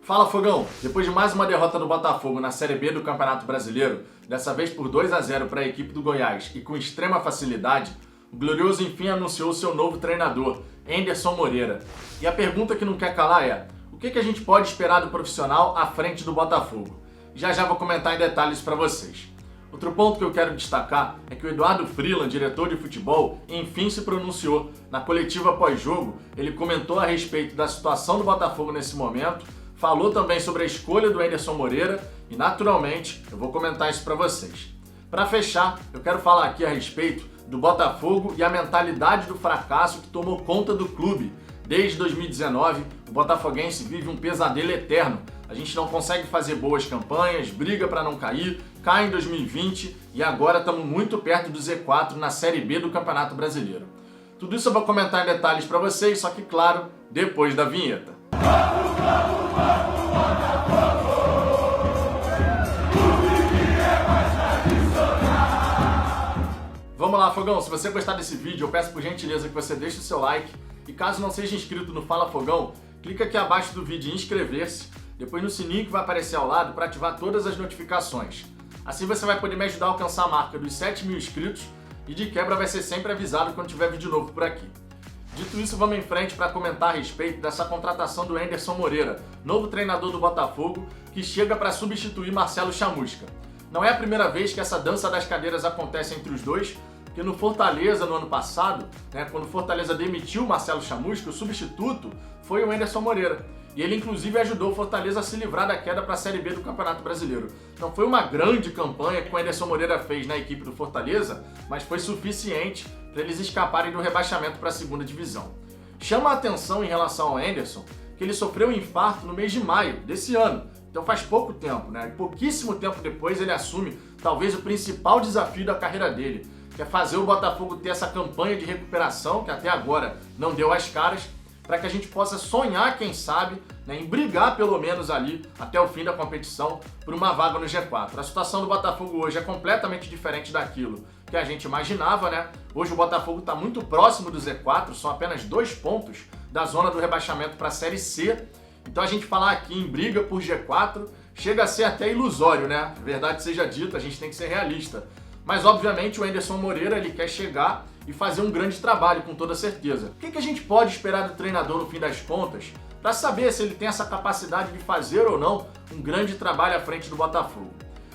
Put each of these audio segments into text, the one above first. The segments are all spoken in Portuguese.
Fala, Fogão! Depois de mais uma derrota do Botafogo na Série B do Campeonato Brasileiro, dessa vez por 2-0 para a equipe do Goiás e com extrema facilidade, o Glorioso enfim anunciou seu novo treinador, Anderson Moreira. E a pergunta que não quer calar é: o que a gente pode esperar do profissional à frente do Botafogo? Já vou comentar em detalhes para vocês. Outro ponto que eu quero destacar é que o Eduardo Freeland, diretor de futebol, enfim se pronunciou. Na coletiva pós-jogo, ele comentou a respeito da situação do Botafogo nesse momento, falou também sobre a escolha do Anderson Moreira e, naturalmente, eu vou comentar isso para vocês. Para fechar, eu quero falar aqui a respeito do Botafogo e a mentalidade do fracasso que tomou conta do clube. Desde 2019, o botafoguense vive um pesadelo eterno. A gente não consegue fazer boas campanhas, briga para não cair, cai em 2020 e agora estamos muito perto do Z4 na Série B do Campeonato Brasileiro. Tudo isso eu vou comentar em detalhes para vocês, só que, claro, depois da vinheta. Vamos lá, Fogão, se você gostar desse vídeo, eu peço por gentileza que você deixe o seu like e caso não seja inscrito no Fala Fogão, clica aqui abaixo do vídeo em inscrever-se, depois no sininho que vai aparecer ao lado para ativar todas as notificações. Assim você vai poder me ajudar a alcançar a marca dos 7.000 inscritos e de quebra vai ser sempre avisado quando tiver vídeo novo por aqui. Dito isso, vamos em frente para comentar a respeito dessa contratação do Anderson Moreira, novo treinador do Botafogo, que chega para substituir Marcelo Chamusca. Não é a primeira vez que essa dança das cadeiras acontece entre os dois, porque no Fortaleza, no ano passado, quando o Fortaleza demitiu o Marcelo Chamusca, o substituto foi o Anderson Moreira. E ele, inclusive, ajudou o Fortaleza a se livrar da queda para a Série B do Campeonato Brasileiro. Não foi uma grande campanha que o Anderson Moreira fez na equipe do Fortaleza, mas foi suficiente para eles escaparem do rebaixamento para a segunda divisão. Chama a atenção em relação ao Anderson que ele sofreu um infarto no mês de maio desse ano. Então faz pouco tempo, né? Pouquíssimo tempo depois ele assume talvez o principal desafio da carreira dele, que é fazer o Botafogo ter essa campanha de recuperação, que até agora não deu as caras, para que a gente possa sonhar, quem sabe, em brigar pelo menos ali até o fim da competição por uma vaga no G4. A situação do Botafogo hoje é completamente diferente daquilo que a gente imaginava, né? Hoje o Botafogo está muito próximo do Z4, são apenas 2 pontos da zona do rebaixamento para a Série C. Então a gente falar aqui em briga por G4 chega a ser até ilusório, né? Verdade seja dita, a gente tem que ser realista. Mas obviamente o Anderson Moreira ele quer chegar e fazer um grande trabalho, com toda certeza. O que a gente pode esperar do treinador no fim das contas para saber se ele tem essa capacidade de fazer ou não um grande trabalho à frente do Botafogo?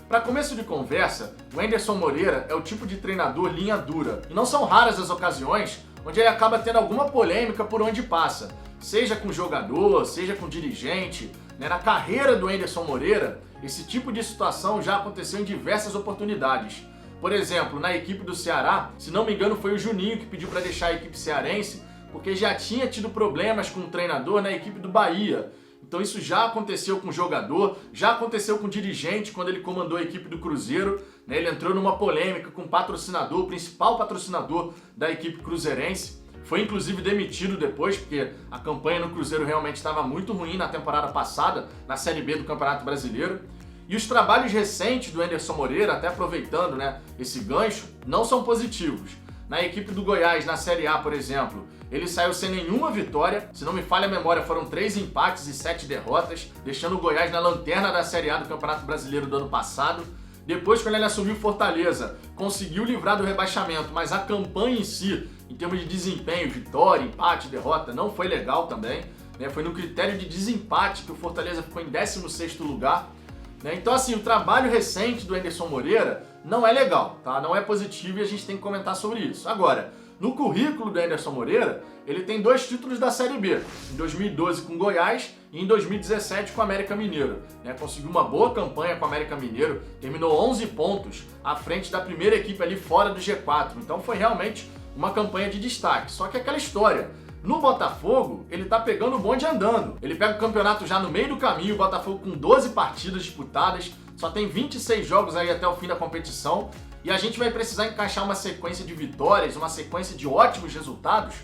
Para começo de conversa, o Anderson Moreira é o tipo de treinador linha dura. E não são raras as ocasiões onde ele acaba tendo alguma polêmica por onde passa. Seja com jogador, seja com dirigente. Na carreira do Anderson Moreira, esse tipo de situação já aconteceu em diversas oportunidades. Por exemplo, na equipe do Ceará, se não me engano foi o Juninho que pediu para deixar a equipe cearense, porque já tinha tido problemas com o treinador na equipe do Bahia. Então isso já aconteceu com o jogador, já aconteceu com o dirigente quando ele comandou a equipe do Cruzeiro. Ele entrou numa polêmica com o patrocinador, o principal patrocinador da equipe cruzeirense. Foi inclusive demitido depois, porque a campanha no Cruzeiro realmente estava muito ruim na temporada passada, na Série B do Campeonato Brasileiro. E os trabalhos recentes do Anderson Moreira, até aproveitando esse gancho, não são positivos. Na equipe do Goiás, na Série A, por exemplo, ele saiu sem nenhuma vitória. Se não me falha a memória, foram 3 empates e 7 derrotas, deixando o Goiás na lanterna da Série A do Campeonato Brasileiro do ano passado. Depois, quando ele assumiu Fortaleza, conseguiu livrar do rebaixamento, mas a campanha em si, em termos de desempenho, vitória, empate, derrota, não foi legal também. Foi no critério de desempate que o Fortaleza ficou em 16º lugar. Então assim, o trabalho recente do Anderson Moreira não é legal, tá? Não é positivo e a gente tem que comentar sobre isso. Agora, no currículo do Anderson Moreira, ele tem 2 títulos da Série B, em 2012 com Goiás e em 2017 com o América Mineiro. Conseguiu uma boa campanha com o América Mineiro, terminou 11 pontos à frente da primeira equipe ali fora do G4, então foi realmente uma campanha de destaque. Só que aquela história, no Botafogo, ele tá pegando o bonde andando. Ele pega o campeonato já no meio do caminho, o Botafogo com 12 partidas disputadas, só tem 26 jogos aí até o fim da competição, e a gente vai precisar encaixar uma sequência de vitórias, uma sequência de ótimos resultados,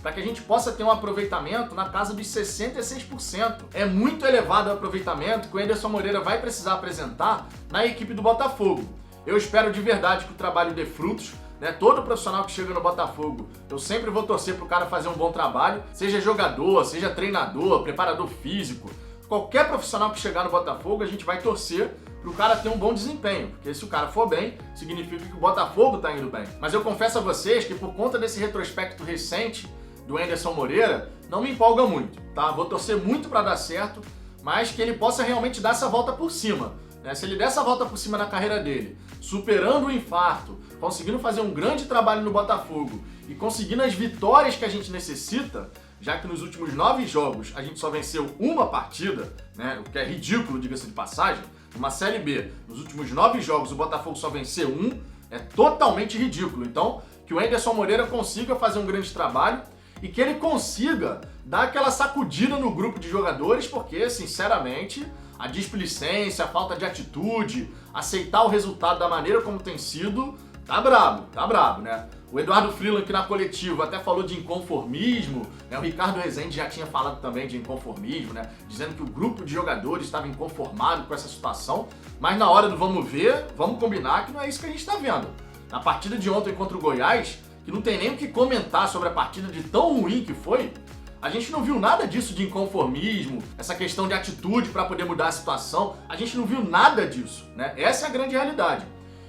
para que a gente possa ter um aproveitamento na casa dos 66%. É muito elevado o aproveitamento que o Anderson Moreira vai precisar apresentar na equipe do Botafogo. Eu espero de verdade que o trabalho dê frutos. Todo profissional que chega no Botafogo, eu sempre vou torcer pro cara fazer um bom trabalho, seja jogador, seja treinador, preparador físico, qualquer profissional que chegar no Botafogo, a gente vai torcer para o cara ter um bom desempenho, porque se o cara for bem, significa que o Botafogo está indo bem. Mas eu confesso a vocês que por conta desse retrospecto recente do Anderson Moreira, não me empolga muito, tá? Vou torcer muito para dar certo, mas que ele possa realmente dar essa volta por cima, né? Se ele der essa volta por cima na carreira dele, superando o infarto, conseguindo fazer um grande trabalho no Botafogo e conseguindo as vitórias que a gente necessita, já que nos últimos 9 jogos a gente só venceu uma partida, né? O que é ridículo, diga-se de passagem, numa Série B, nos últimos 9 jogos o Botafogo só venceu um, é totalmente ridículo. Então, que o Anderson Moreira consiga fazer um grande trabalho e que ele consiga dar aquela sacudida no grupo de jogadores, porque, sinceramente, a displicência, a falta de atitude, aceitar o resultado da maneira como tem sido, tá brabo, né? O Eduardo Freeland, que na coletiva até falou de inconformismo, né? O Ricardo Rezende já tinha falado também de inconformismo, né? Dizendo que o grupo de jogadores estava inconformado com essa situação, mas na hora do vamos ver, vamos combinar que não é isso que a gente está vendo. Na partida de ontem contra o Goiás, que não tem nem o que comentar sobre a partida de tão ruim que foi, a gente não viu nada disso de inconformismo, essa questão de atitude para poder mudar a situação, a gente não viu nada disso, né? Essa é a grande realidade.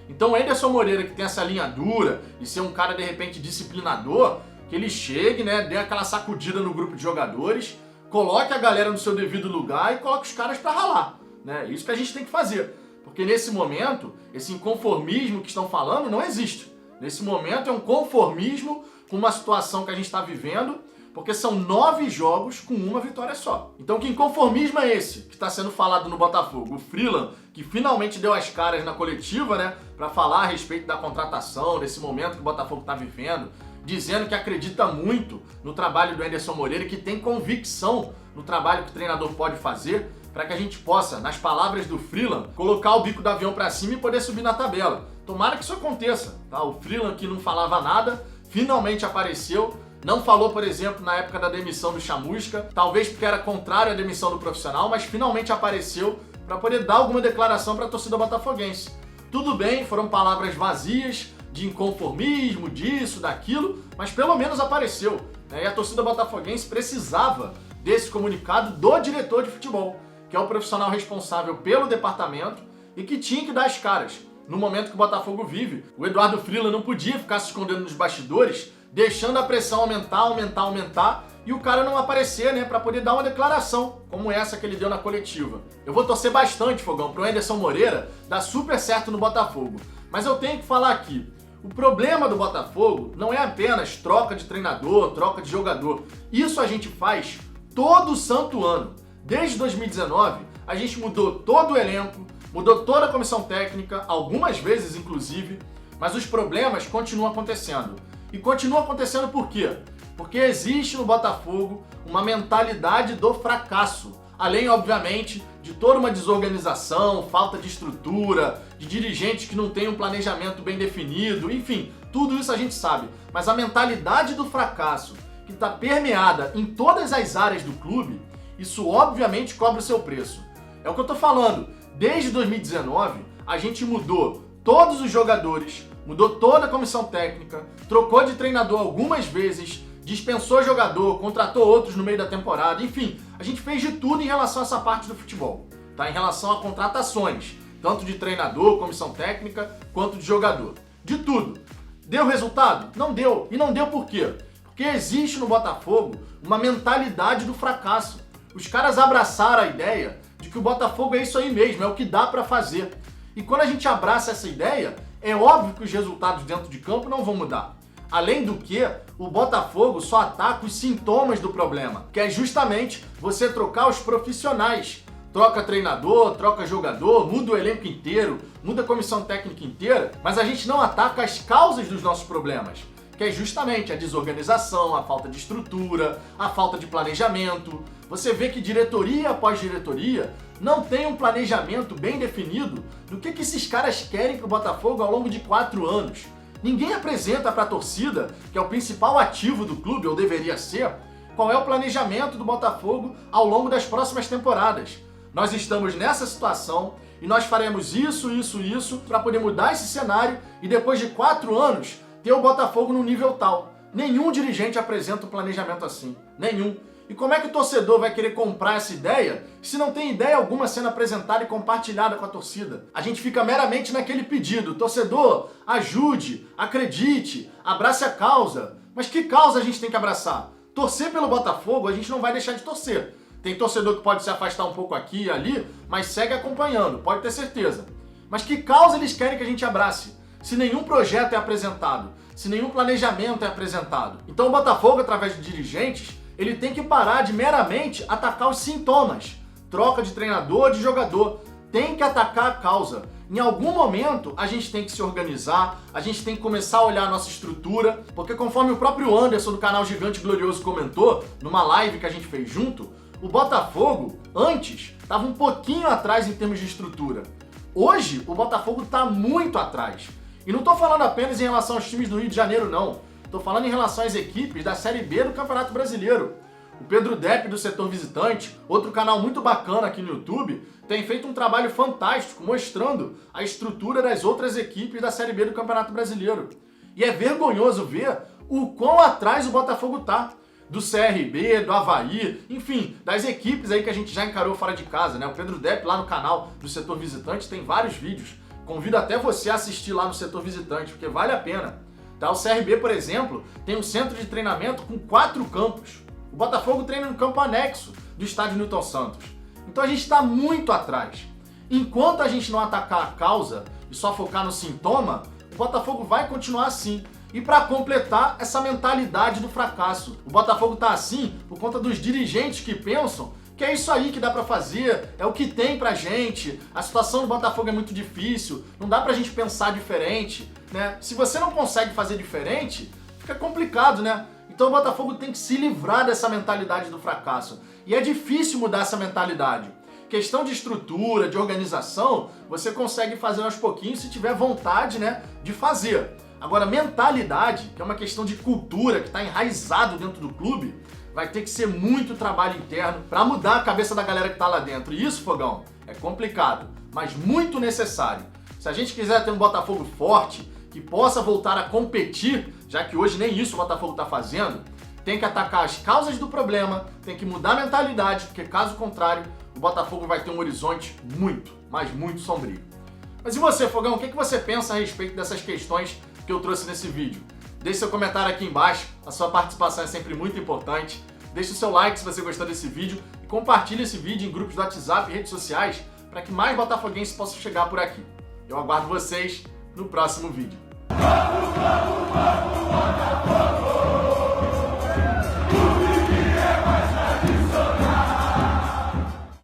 Então o Anderson Moreira, que tem essa linha dura e ser um cara de repente disciplinador, que ele chegue, né, dê aquela sacudida no grupo de jogadores, coloque a galera no seu devido lugar e coloque os caras para ralar, né? Isso que a gente tem que fazer, porque nesse momento, esse inconformismo que estão falando não existe. Nesse momento é um conformismo com uma situação que a gente está vivendo, porque são 9 jogos com uma vitória só. Então que inconformismo é esse que está sendo falado no Botafogo? O Freeland, que finalmente deu as caras na coletiva, né, para falar a respeito da contratação, desse momento que o Botafogo está vivendo, dizendo que acredita muito no trabalho do Anderson Moreira e que tem convicção no trabalho que o treinador pode fazer para que a gente possa, nas palavras do Freeland, colocar o bico do avião para cima e poder subir na tabela. Tomara que isso aconteça, tá? O Freeland, que não falava nada, finalmente apareceu. Não falou, por exemplo, na época da demissão do Chamusca, talvez porque era contrário à demissão do profissional, mas finalmente apareceu para poder dar alguma declaração para a torcida botafoguense. Tudo bem, foram palavras vazias, de inconformismo, disso, daquilo, mas pelo menos apareceu, né? E a torcida botafoguense precisava desse comunicado do diretor de futebol, que é o profissional responsável pelo departamento e que tinha que dar as caras. No momento que o Botafogo vive, o Eduardo Freeland não podia ficar se escondendo nos bastidores, deixando a pressão aumentar, e o cara não aparecer, né, para poder dar uma declaração, como essa que ele deu na coletiva. Eu vou torcer bastante, Fogão, pro Anderson Moreira dar super certo no Botafogo. Mas eu tenho que falar aqui, o problema do Botafogo não é apenas troca de treinador, troca de jogador. Isso a gente faz todo santo ano. Desde 2019, a gente mudou todo o elenco, mudou toda a comissão técnica, algumas vezes inclusive, mas os problemas continuam acontecendo. E continuam acontecendo por quê? Porque existe no Botafogo uma mentalidade do fracasso. Além, obviamente, de toda uma desorganização, falta de estrutura, de dirigentes que não têm um planejamento bem definido, enfim, tudo isso a gente sabe. Mas a mentalidade do fracasso, que está permeada em todas as áreas do clube, isso obviamente cobra o seu preço. É o que eu estou falando. Desde 2019, a gente mudou todos os jogadores, mudou toda a comissão técnica, trocou de treinador algumas vezes, dispensou jogador, contratou outros no meio da temporada, enfim, a gente fez de tudo em relação a essa parte do futebol, tá? Em relação a contratações, tanto de treinador, comissão técnica, quanto de jogador. De tudo. Deu resultado? Não deu. E não deu por quê? Porque existe no Botafogo uma mentalidade do fracasso. Os caras abraçaram a ideia de que o Botafogo é isso aí mesmo, é o que dá pra fazer. E quando a gente abraça essa ideia, é óbvio que os resultados dentro de campo não vão mudar. Além do que, o Botafogo só ataca os sintomas do problema, que é justamente você trocar os profissionais. Troca treinador, troca jogador, muda o elenco inteiro, muda a comissão técnica inteira, mas a gente não ataca as causas dos nossos problemas, que é justamente a desorganização, a falta de estrutura, a falta de planejamento. Você vê que diretoria após diretoria não tem um planejamento bem definido do que esses caras querem para o Botafogo ao longo de 4 anos. Ninguém apresenta para a torcida, que é o principal ativo do clube, ou deveria ser, qual é o planejamento do Botafogo ao longo das próximas temporadas. Nós estamos nessa situação e nós faremos isso para poder mudar esse cenário e depois de 4 anos ter o Botafogo num nível tal. Nenhum dirigente apresenta um planejamento assim. Nenhum. E como é que o torcedor vai querer comprar essa ideia se não tem ideia alguma sendo apresentada e compartilhada com a torcida? A gente fica meramente naquele pedido: torcedor, ajude, acredite, abrace a causa. Mas que causa a gente tem que abraçar? Torcer pelo Botafogo, a gente não vai deixar de torcer. Tem torcedor que pode se afastar um pouco aqui e ali, mas segue acompanhando, pode ter certeza. Mas que causa eles querem que a gente abrace? Se nenhum projeto é apresentado, se nenhum planejamento é apresentado. Então o Botafogo, através de dirigentes, ele tem que parar de meramente atacar os sintomas. Troca de treinador, de jogador. Tem que atacar a causa. Em algum momento, a gente tem que se organizar, a gente tem que começar a olhar a nossa estrutura, porque conforme o próprio Anderson do canal Gigante Glorioso comentou, numa live que a gente fez junto, o Botafogo, antes, estava um pouquinho atrás em termos de estrutura. Hoje, o Botafogo está muito atrás. E não estou falando apenas em relação aos times do Rio de Janeiro, não. Estou falando em relação às equipes da Série B do Campeonato Brasileiro. O Pedro Depp, do Setor Visitante, outro canal muito bacana aqui no YouTube, tem feito um trabalho fantástico mostrando a estrutura das outras equipes da Série B do Campeonato Brasileiro. E é vergonhoso ver o quão atrás o Botafogo tá. Do CRB, do Avaí, enfim, das equipes aí que a gente já encarou fora de casa, né? O Pedro Depp lá no canal do Setor Visitante tem vários vídeos. Convido até você a assistir lá no Setor Visitante, porque vale a pena. Tá? O CRB, por exemplo, tem um centro de treinamento com 4 campos. O Botafogo treina no campo anexo do estádio Newton Santos. Então a gente está muito atrás. Enquanto a gente não atacar a causa e só focar no sintoma, o Botafogo vai continuar assim. E para completar essa mentalidade do fracasso, o Botafogo tá assim por conta dos dirigentes que pensam que é isso aí que dá para fazer, é o que tem pra gente, a situação do Botafogo é muito difícil, não dá pra gente pensar diferente, né? Se você não consegue fazer diferente, fica complicado, né? Então o Botafogo tem que se livrar dessa mentalidade do fracasso. E é difícil mudar essa mentalidade. Questão de estrutura, de organização, você consegue fazer aos pouquinhos se tiver vontade, né, de fazer. Agora, mentalidade, que é uma questão de cultura, que está enraizado dentro do clube, vai ter que ser muito trabalho interno para mudar a cabeça da galera que está lá dentro. E isso, Fogão, é complicado, mas muito necessário. Se a gente quiser ter um Botafogo forte, que possa voltar a competir, já que hoje nem isso o Botafogo está fazendo, tem que atacar as causas do problema, tem que mudar a mentalidade, porque caso contrário, o Botafogo vai ter um horizonte muito, mas muito sombrio. Mas e você, Fogão, o que você pensa a respeito dessas questões que eu trouxe nesse vídeo? Deixe seu comentário aqui embaixo, a sua participação é sempre muito importante. Deixe o seu like se você gostou desse vídeo e compartilhe esse vídeo em grupos do WhatsApp e redes sociais para que mais botafoguenses possam chegar por aqui. Eu aguardo vocês no próximo vídeo.